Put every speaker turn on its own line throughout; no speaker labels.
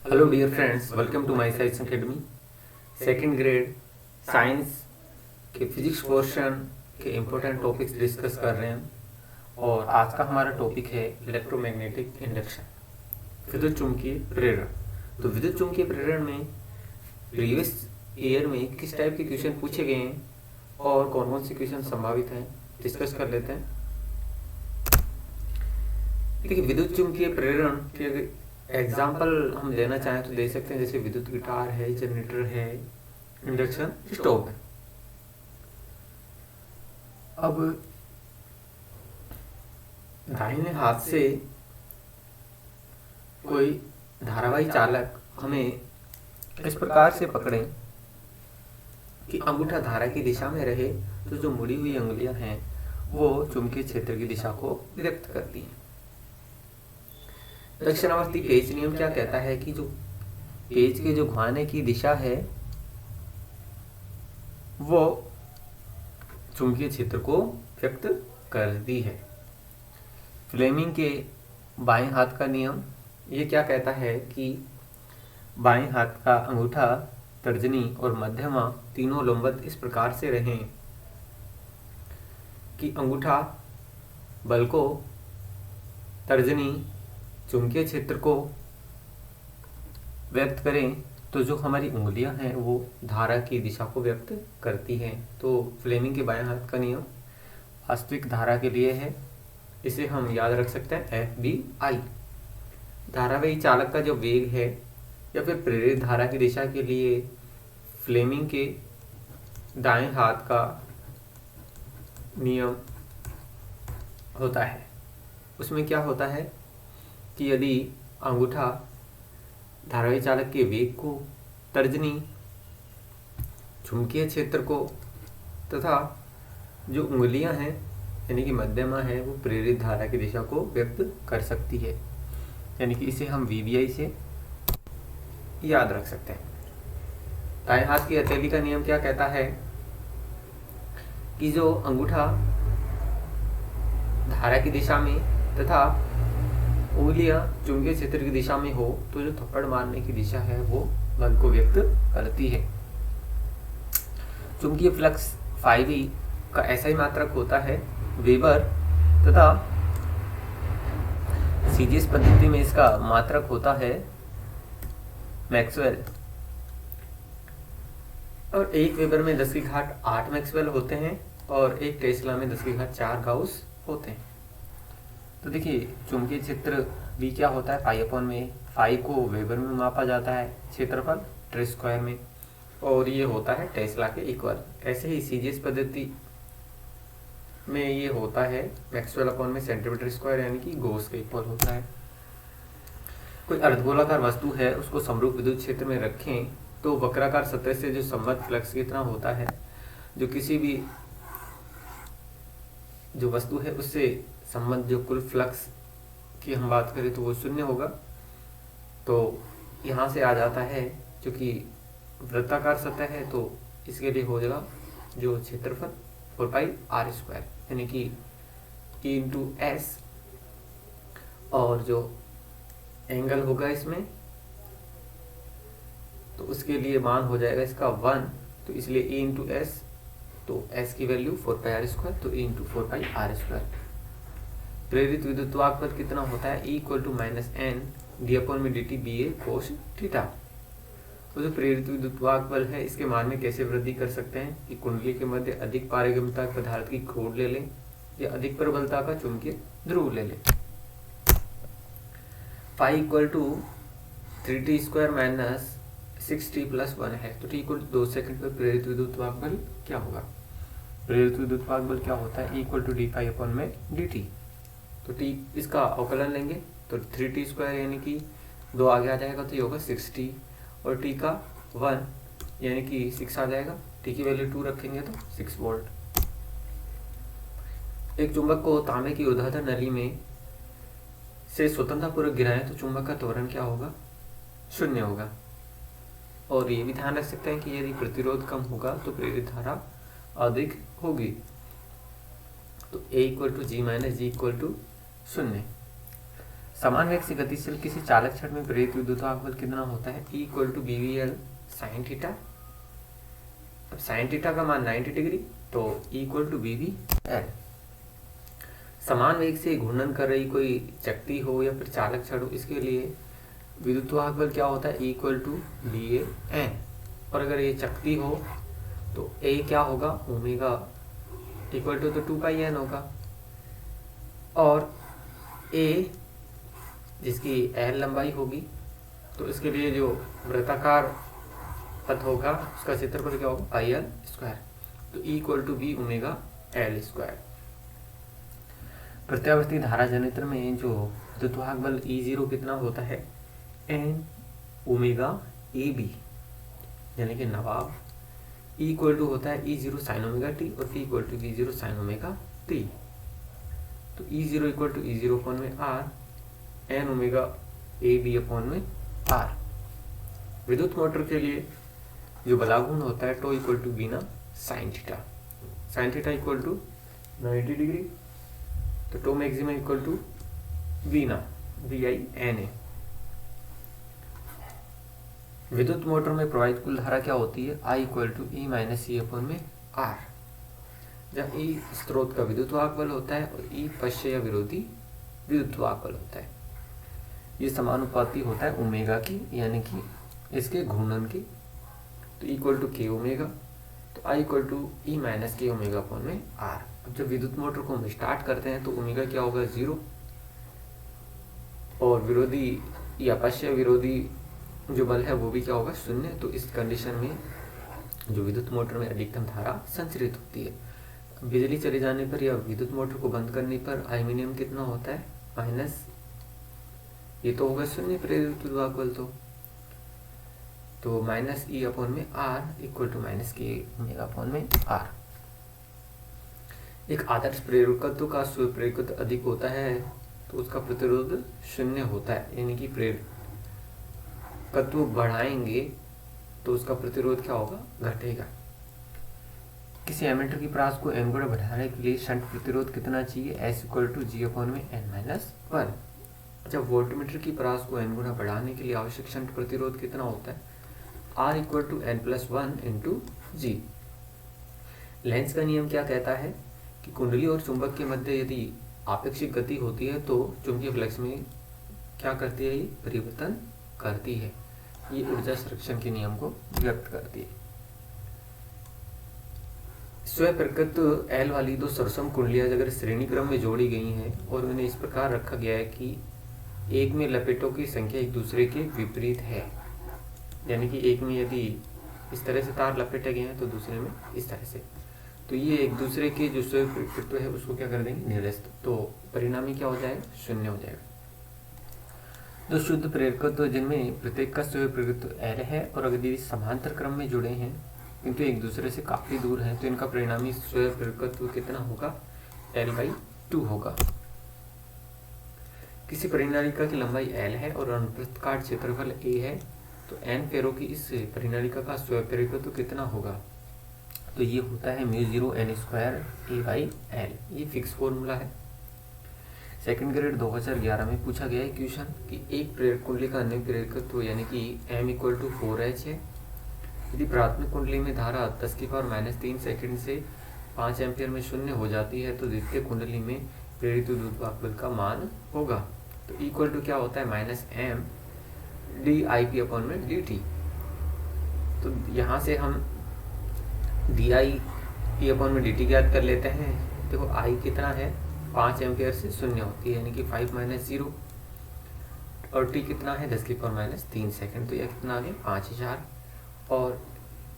Hello dear friends, welcome to my science academy. Second grade science के physics portion के important topics discuss कर रहे हैं और आज का हमारा टॉपिक है इलेक्ट्रोमैग्नेटिक इंडक्शन, विद्युत चुम्बकीय प्रेरण। तो विद्युत चुम्बकीय प्रेरण में प्रीवियस ईयर में किस टाइप के क्वेश्चन पूछे गए हैं और कौन कौन से क्वेश्चन संभावित हैं, डिस्कस कर लेते हैं। देखिए, विद्युत चुम्बकीय प्रेरण के एग्जाम्पल हम लेना चाहें तो दे सकते हैं, जैसे विद्युत गिटार है, जनरेटर है, इंडक्शन स्टोव है। अब दाहिने हाथ से कोई धारावाही चालक हमें इस प्रकार से पकड़े कि अंगूठा धारा की दिशा में रहे, तो जो मुड़ी हुई अंगुलियां हैं वो चुंबकीय क्षेत्र की दिशा को व्यक्त करती हैं। दक्षिणावर्ती पेच नियम क्या कहता है कि जो पेच के जो घुमाने की दिशा है वो चुंबकीय क्षेत्र को व्यक्त करती है। फ्लेमिंग के बाएं हाथ का नियम ये क्या कहता है कि बाएं हाथ का अंगूठा, तर्जनी और मध्यमा तीनों लंबवत इस प्रकार से रहें कि अंगूठा बल को, तर्जनी चुंबकीय क्षेत्र को व्यक्त करें, तो जो हमारी उंगलियां हैं वो धारा की दिशा को व्यक्त करती हैं। तो फ्लेमिंग के बाएं हाथ का नियम वास्तविक धारा के लिए है, इसे हम याद रख सकते हैं FBI। धारावाही चालक का जो वेग है या फिर प्रेरित धारा की दिशा के लिए फ्लेमिंग के दाएं हाथ का नियम होता है। उसमें क्या होता है कि यदि अंगूठा धारावाही चालक के वेग को, तर्जनी चुंबकीय क्षेत्र को तथा जो उंगलियां हैं यानी कि मध्यमा है वो प्रेरित धारा की दिशा को व्यक्त कर सकती है, यानी कि इसे हम VBI से याद रख सकते हैं। दाएं हाथ की हथेली का नियम क्या कहता है कि जो अंगूठा धारा की दिशा में तथा उंगलियां चुंबकीय क्षेत्र की दिशा में हो, तो जो थप्पड़ मारने की दिशा है वो बल को व्यक्त करती है। चुंबकीय फ्लक्स phi का ऐसा ही मात्रक होता है वेबर, तथा सीजीएस पद्धति में इसका मात्रक होता है मैक्सवेल। और एक वेबर में 10⁸ मैक्सवेल होते हैं और एक टेस्ला में 10⁴ गाउस होते हैं। तो देखिए, चुंबकीय क्षेत्र भी क्या होता है, फाई को वेबर में मापा जाता है, क्षेत्रफल मीटर स्क्वायर में, और ये होता है टेस्ला के इक्वल। ऐसे ही सीजीएस पद्धति में ये होता है मैक्सवेल अपॉन में सेंटीमीटर स्क्वायर, यानी कि गॉस के इक्वल होता है। कोई अर्धगोलाकार वस्तु है, उसको समरूप विद्युत क्षेत्र में रखें तो वक्राकार सतह से जो संबद्ध फ्लक्स कितना होता है, जो किसी भी जो वस्तु है उससे संबंध जो कुल फ्लक्स की हम बात करें तो वो 0 होगा। तो यहाँ से आ जाता है, क्योंकि वृत्ताकार सतह है तो इसके लिए हो जाएगा जो क्षेत्रफल 4πr², यानी कि E/S, और जो एंगल होगा इसमें तो उसके लिए मान हो जाएगा इसका 1, तो इसलिए E/S, तो S की वैल्यू 4πr², तो E/4πr²। प्रेरित विद्युत्वाहक बल कितना होता है, E = -N d/dt BA cos theta. तो जो प्रेरित विद्युत्वाहक बल है इसके मान में कैसे वृद्धि कर सकते हैं कि कुंडली के मध्य अधिक पारगम्यता पदार्थ की खोड ले लें या अधिक प्रबलता का चुंबकीय ध्रुव ले लें। phi = 3t² - 6t + 1 है, तो t = 2 सेकंड पर प्रेरित विद्युत्वाहक बल क्या होगा। प्रेरित विद्युत्वाहक बल क्या होता है, E = dϕ/dt। तो t इसका अवकलन लेंगे तो 3t² यानी कि 2 आगे आ जाएगा तो ये होगा 6t, और t का 1 यानी कि 6 आ जाएगा, t की वैल्यू 2 रखेंगे तो 6 वोल्ट। एक चुंबक को तांबे की ऊर्ध्वाधर नली में से स्वतंत्रतापूर्वक गिराएं तो चुंबक का त्वरण क्या होगा, 0 होगा। और ये भी ध्यान रख सकते हैं कि यदि प्रतिरोध कम होगा तो प्रेरित धारा अधिक होगी। तो A = G - G = 0। समान वेग से गतिशील किसी चालक छड़ में प्रेरित विद्युत बल कितना होता है? E equal to BVL sine theta. अब साइन थीटा का मान 90 डिग्री, तो E इक्वल टू BVL। समान वेग से घूर्णन कर रही कोई चकती हो या फिर चालक छड़ हो, इसके लिए विद्युत बल क्या होता है? E equal to BAN। और अगर ये चकती हो तो A क्या होगा? ओमेगा इक्वल टू तो 2πN होगा। और A जिसकी L लंबाई होगी, तो इसके लिए जो वृत्ताकार पथ होगा उसका क्षेत्रफल क्या होगा? Pi L square. तो E equal to B omega L square. प्रत्यावर्ती धारा जनरेटर में जो विद्युत बल E0 कितना होता है? N ओमेगा AB, यानी कि नवाब। E इक्वल टू होता है E0 साइन ओमेगा टी और P equal to V0 sine omega t. तो E0 equal to E0 upon में R, N omega AB upon में R। विद्युत मोटर के लिए जो बलागुण होता है टो इक्वल टू बीना sine theta. Sine theta equal to 90 degree, तो टो मैक्सिमम इक्वल टू बीना VINA। विद्युत मोटर में प्रवाहित कुल धारा क्या होती है? I equal to E minus E upon में R, जहाँ E स्रोत का विद्युत बल होता है और E पश्च या विरोधी विद्युत बल होता है। ये समानुपाती होता है ओमेगा की, यानी कि इसके घूर्णन की। तो इक्वल टू K ओमेगा, तो I equal to E minus K omega upon में R। अब जब विद्युत मोटर को हम स्टार्ट करते हैं तो ओमेगा क्या होगा? 0, और विरोधी या पश्च विरोधी जो बल है वो भी क्या होगा? 0। तो इस कंडीशन में जो विद्युत मोटर में अधिकतम धारा संचरित होती है। बिजली चले जाने पर या विद्युत मोटर को बंद करने पर एल्यूमिनियम कितना होता है? माइनस, ये तो होगा 0 प्रेरित विद्युत बल, तो माइनस E अपॉन में R equal to minus K omega upon में R। एक आदर्श प्रेरकत्व का स्व प्रेरकत्व अधिक होता है तो उसका प्रतिरोध 0 होता है, यानी कि प्रेरकत्व बढ़ाएंगे तो उसका प्रतिरोध क्या होगा? घटेगा। किसी एमीटर की प्रास को n गुणा बढ़ाने के लिए शंट प्रतिरोध कितना चाहिए? S equal to G upon में n माइनस 1। जब वोल्टमीटर की प्रास को n गुणा बढ़ाने के लिए आवश्यक शंट प्रतिरोध कितना होता है? R equal to n plus 1 into G। Lens का नियम क्या कहता है कि कुंडली और चुंबक के मध्य यदि आपेक्षिक गति होती है तो चुंबकीय फ्लक्स में क्या करती है? ये परिवर्तन करती है। ये ऊर्जा संरक्षण के नियम को व्यक्त करती है। स्वप्रेरकत्व L वाली दो सरसम कुंडलियां अगर श्रेणी क्रम में जोड़ी गई हैं और उन्हें इस प्रकार रखा गया है कि एक में लपेटों की संख्या एक दूसरे के विपरीत है, यानी कि एक में यदि इस तरह से तार लपेटे गए हैं तो दूसरे में इस तरह से, तो ये एक दूसरे के जो स्वप्रेरकत्व है उसको क्या कर देंगे? निरस्त। तो परिणामी क्या हो जाएगा? 0 हो जाएगा। दो शुद्ध प्रेरकत्व जिनमें प्रत्येक का स्वप्रेरकत्व L है और अगर यदि समांतर क्रम में जुड़े हैं किंतु एक दूसरे से काफी दूर हैं तो इनका परिणामी स्वप्रेरकत्व कितना होगा? L/2 होगा। किसी परिनालिका की लंबाई L है और अनुप्रस्थ काट क्षेत्रफल A है, तो N फेरों की इस परिनालिका का स्वप्रेरकत्व कितना होगा? तो ये होता है μ0 n स्क्वायर A/L। ये फिक्स फॉर्मूला है। सेकंड ग्रेड 2011 में पूछा गया है क्वेश्चन कि एक प्रेरक कुंडली का अन्य प्रेरकत्व यानी कि M इक्वल टू 4H है। यदि प्राथमिक कुंडली में धारा 10⁻³ सेकंड से 5 एम्पियर में 0 हो जाती है तो द्वितीय कुंडली में प्रेरित विद्युत बल का मान होगा। तो इक्वल टू क्या होता है? -M dIP अपॉन में dt। तो यहाँ से हम dI अपॉन में dt ज्ञात कर लेते हैं। देखो I कितना है? 5 एम्पियर से 0 होती है, यानी कि 5 - 0, और t कितना है? 10⁻³ सेकंड। तो यह कितना आ गया? 5000। और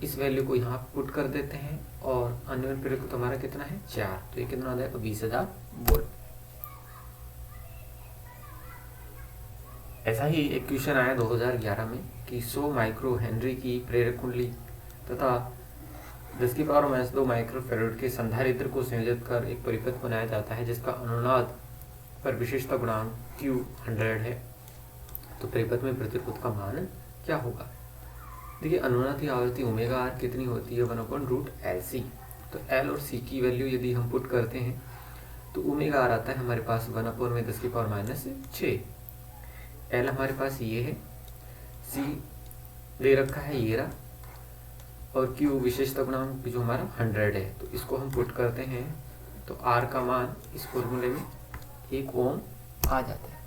इस वैल्यू को यहाँ पुट कर देते हैं और अन्य प्रेरक तो हमारा कितना है? 4। तो ये कितना आ जाएगा? 20,000 वोल्ट। ऐसा ही एक क्वेश्चन आया 2011 में कि 100 माइक्रो हेनरी की प्रेरक कुंडली तथा 10⁻² माइक्रो फैराड के संधारित्र को संयोजित कर एक परिपथ बनाया जाता है जिसका अनुनाद पर विशेषता गुणांक Q 100 है। तो परिपथ में प्रतिरोध का मान क्या होगा? देखिए अनुनाद की आवृत्ति ओमेगा आर कितनी होती है? 1/√LC। तो L और C की वैल्यू यदि हम पुट करते हैं तो ओमेगा आर आता है हमारे पास 1/10⁻⁶। एल हमारे पास ये है, सी दे रखा है ये रहा, और क्यू विशेषता गुणांक जो हमारा 100 है। तो इसको हम पुट करते हैं तो आर का मान इस फॉर्मूले में 1 ओम आ जाता है।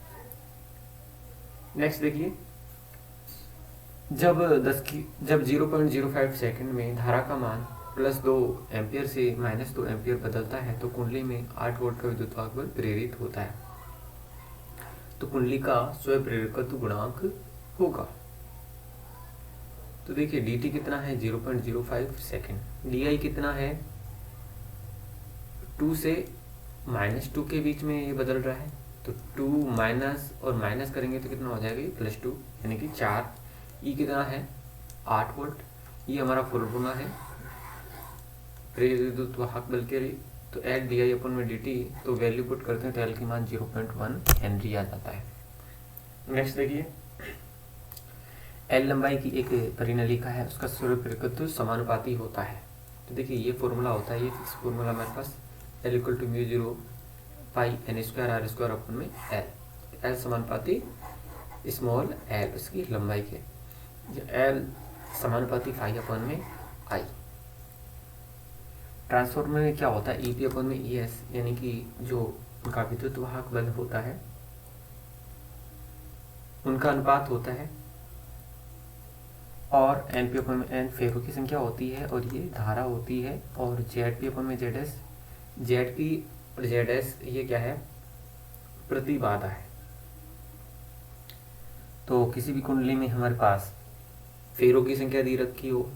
नेक्स्ट देखिए, जब 0.05 सेकंड में धारा का मान +2 एम्पियर से -2 एम्पियर बदलता है तो कुंडली में 8 वोल्ट का विद्युत वाहक बल प्रेरित होता है। तो कुंडली का स्वयं प्रेरकत्व गुणांक होगा। तो देखिए dt कितना है 0.05 सेकंड, di कितना है 2 से -2 के बीच में ये बदल रहा है। तो 2 माइनस और माइनस करेंगे तो कितना हो जाएगा +2 यानी कि 4। ई कितना है 8 वोल्ट, ये हमारा फॉर्मूला है प्रेरित विद्युत वाहक बल के लिए। तो एट di/dt, तो वैल्यू पुट करते हैं तो एल की मान 0.1 हेनरी आ जाता है। नेक्स्ट देखिए, एल लंबाई की एक परिनलिका है, उसका स्वयं प्रेरकत्व समानुपाती होता है। तो देखिए ये फॉर्मूला होता है, ये फिक्स फॉर्मूला हमारे पास L = μ0 पाई n²r² एल समानुपाती स्मॉल एल उसकी लंबाई के, एल समानुपाती φ/I। ट्रांसफार्मर में क्या होता है EP/ES, यानी कि जो उनका विद्युत वाहक बल होता है उनका अनुपात होता है, और NP/N फेरों की संख्या होती है, और ये धारा होती है, और ZP/ZS, ZP और ZS ये क्या है प्रतिबाधा है। तो किसी भी कुंडली में हमारे पास फेरों की संख्या दे रखी हो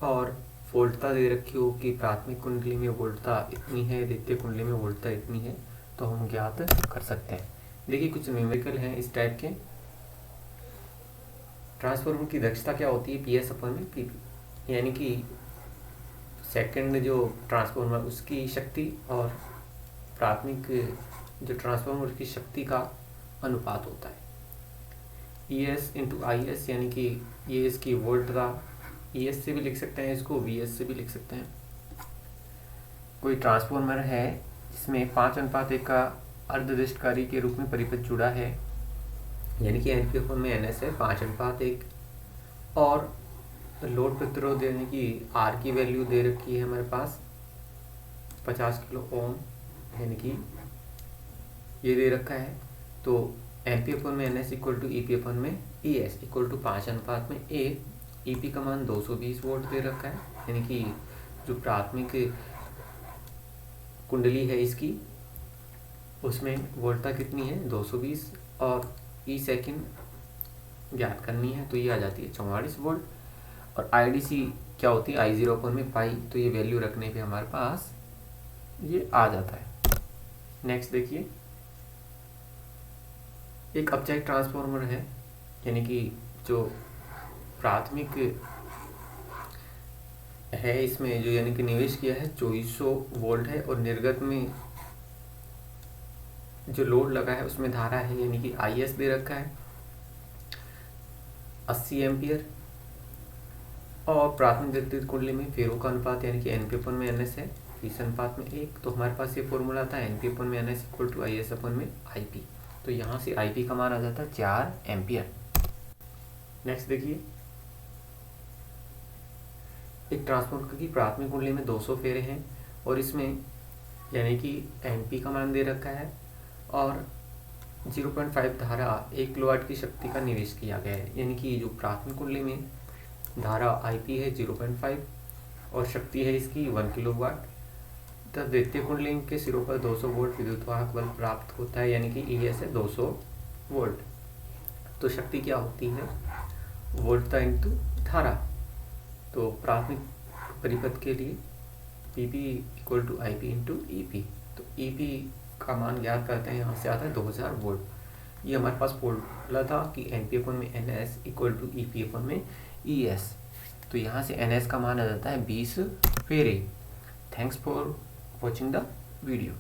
और वोल्टता दे रखी हो कि प्राथमिक कुंडली में वोल्टता इतनी है, द्वितीय कुंडली में वोल्टता इतनी है, तो हम ज्ञात कर सकते हैं। देखिए कुछ न्यूमेरिकल हैं इस टाइप के। ट्रांसफार्मर की दक्षता क्या होती है PS/PP, यानी कि सेकंड जो ट्रांसफार्मर उसकी शक्ति और प्राथमिक जो ट्रांसफार्मर की शक्ति का अनुपात होता है। ES/IS, यानी कि ये इसकी वोल्टता, ES से भी लिख सकते हैं इसको, VS से भी लिख सकते हैं। कोई ट्रांसफार्मर है जिसमें 5:1 का अर्धदष्टकारी के रूप में परिपथ जुड़ा है, यानी कि NP/NS है 5:1, और लोड प्रतिरोध यानी कि R की वैल्यू दे रखी है हमारे पास 50 किलो ओम, यानी कि ये दे रखा है। तो NP/NS = EP/ES = 5:1। EP का मान 220 वोल्ट दे रखा है, यानी कि जो प्राथमिक कुंडली है इसकी उसमें वोल्टता कितनी है 220, और ई सेकंड ज्ञात करनी है, तो ये आ जाती है 44 वोल्ट। और IDC क्या होती है I0/π, तो ये वैल्यू रखने पे हमारे पास ये आ जाता है। नेक्स्ट देखिए, एक अपचायक ट्रांसफार्मर है, यानी कि जो प्राथमिक है इसमें जो यानी कि निवेश किया है 2400 वोल्ट है, और निर्गत में जो लोड लगा है उसमें धारा है यानी कि IS दे रखा है 80 एम्पियर, और प्राथमिक द्वितीय कुंडली में फेरों का अनुपात यानी कि NP/NS है 30:1। तो हमारे पास ये फॉर्मूला था NP/NS = IS/IP। तो यहाँ से IP का मान आ जाता है 4 एम्पियर। नेक्स्ट देखिए, एक ट्रांसफार्मर की प्राथमिक कुंडली में 200 फेरे हैं, और इसमें यानी कि NP का मान दे रखा है, और 0.5 धारा 1 किलोवाट की शक्ति का निवेश किया गया है, यानी कि जो प्राथमिक कुंडली में धारा IP है 0.5 और शक्ति है इसकी 1 किलोवाट, तब द्वितीय कुंडली के सिरों पर 200 वोल्ट विद्युत वाहक बल प्राप्त होता है, यानी कि ES है 200 वोल्ट। तो शक्ति क्या होती है वोल्टता इंटू धारा। तो प्राथमिक परिपथ के लिए PP = IP × EP। तो EP का मान ज्ञात करते हैं, यहाँ से आता है 2000 वोल्ट। ये हमारे पास फॉर्मूला था कि NP/NS = EP/ES। तो यहाँ से NS का मान आ जाता है 20 फेरे। Thanks for watching the video.